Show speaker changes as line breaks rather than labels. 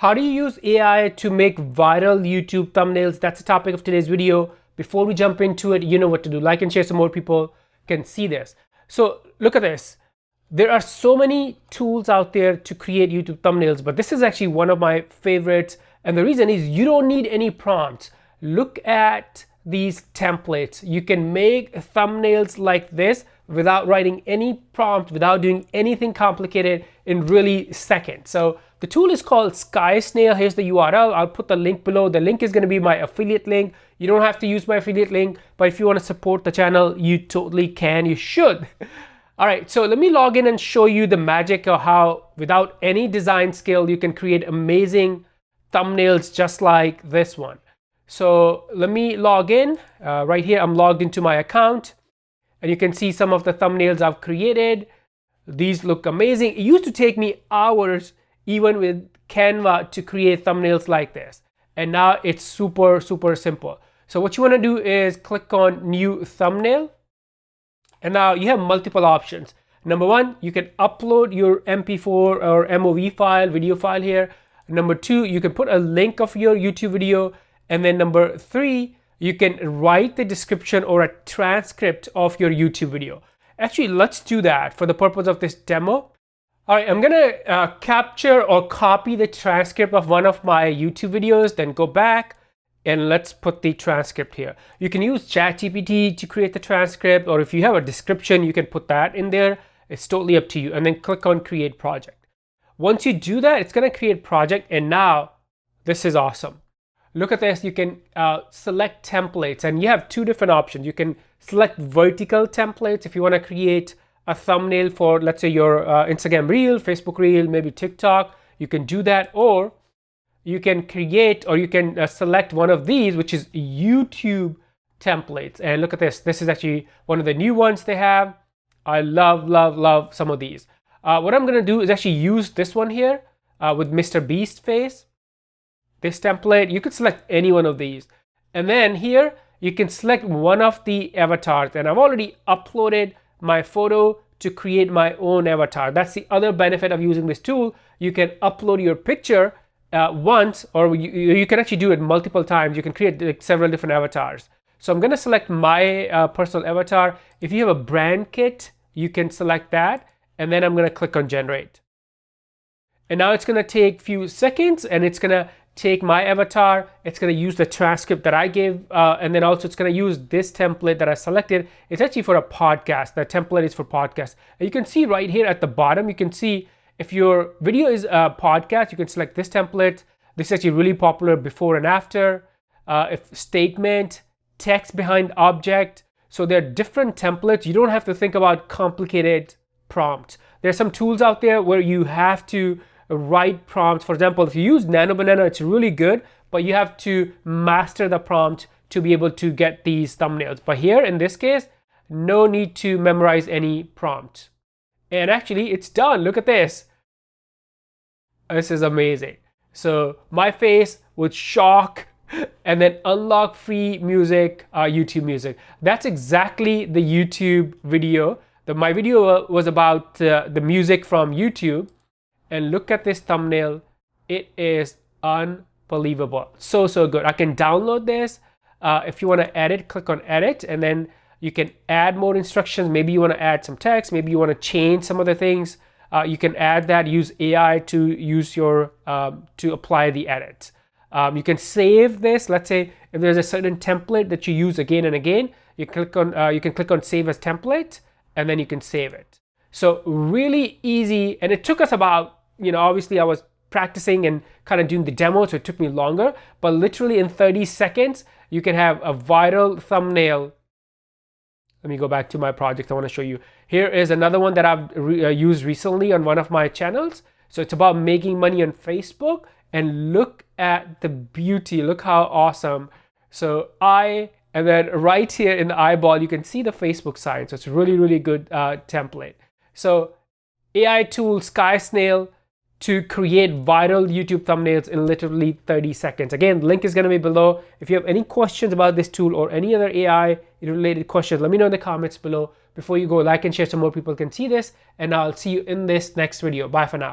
How do you use AI to make viral YouTube thumbnails? That's the topic of today's video. Before we jump into it, you know what to do. Like and share so more people can see this. So look at this. There are so many tools out there to create YouTube thumbnails, but this is actually one of my favorites. And the reason is you don't need any prompts. Look at these templates. You can make thumbnails like this without writing any prompt, without doing anything complicated in really seconds. So the tool is called Sky Snail. Here's the URL. I'll put the link below. The link is going to be my affiliate link. You don't have to use my affiliate link, but if you want to support the channel, you totally can. You should. All right, so let me log in and show you the magic of how, without any design skill, you can create amazing thumbnails just like this one. So let me log in. Right here, I'm logged into my account, and you can see some of the thumbnails I've created. These look amazing. It used to take me hours, even with Canva, to create thumbnails like this. And now it's super, super simple. So what you want to do is click on New Thumbnail. And now you have multiple options. Number one, you can upload your MP4 or MOV file, video file here. Number two, you can put a link of your YouTube video. And then number three, you can write the description or a transcript of your YouTube video. Actually, let's do that for the purpose of this demo. All right, I'm gonna capture or copy the transcript of one of my YouTube videos, then go back and let's put the transcript here. You can use ChatGPT to create the transcript, or if you have a description, you can put that in there. It's totally up to you. And then click on Create Project. Once you do that, it's gonna create project, and now this is awesome. Look at this, you can select templates, and you have two different options. You can select vertical templates if you wanna create a thumbnail for, let's say, your Instagram Reel, Facebook Reel, maybe TikTok. You can do that, or you can create, or you can select one of these, which is YouTube templates. And look at this. This is actually one of the new ones they have. I love, love, love some of these. What I'm gonna do is actually use this one here with Mr. Beast face. This template, you could select any one of these. And then here, you can select one of the avatars. And I've already uploaded my photo to create my own avatar. That's the other benefit of using this tool. You can upload your picture once, or you can actually do it multiple times. You can create like several different avatars. So I'm gonna select my personal avatar. If you have a brand kit, you can select that, and then I'm gonna click on Generate. And now it's gonna take a few seconds, and it's gonna take my avatar, it's going to use the transcript that I gave, and then also it's going to use this template that I selected. It's actually for a podcast. The template is for podcast. And you can see right here at the bottom, you can see if your video is a podcast, you can select this template. This is actually really popular before and after. If statement, text behind object. So there are different templates. You don't have to think about complicated prompts. There are some tools out there where you have to write prompts. For example, if you use Nano Banana, it's really good, but you have to master the prompt to be able to get these thumbnails. But here in this case, no need to memorize any prompt. And actually it's done. Look at this. This is amazing. So my face with shock and then unlock free music, YouTube music. That's exactly the YouTube video. My video was about the music from YouTube. And look at this thumbnail. It is unbelievable. So, so good. I can download this. If you want to edit, click on edit, and then you can add more instructions. Maybe you want to add some text. Maybe you want to change some other things. You can add that, use AI to use your, to apply the edit. You can save this. Let's say if there's a certain template that you use again and again, you can click on save as template, and then you can save it. So really easy, and it took us about, obviously I was practicing and kind of doing the demo, so it took me longer, but literally in 30 seconds, you can have a viral thumbnail. Let me go back to my project I want to show you. Here is another one that I've used recently on one of my channels. So it's about making money on Facebook, and look at the beauty, look how awesome. So and then right here in the eyeball, you can see the Facebook sign. So it's a really, really good template. So AI tool Sky Snail to create viral YouTube thumbnails in literally 30 seconds. Again, the link is going to be below. If you have any questions about this tool or any other AI related questions, let me know in the comments below. Before you go, like and share so more people can see this, and I'll see you in this next video. Bye for now.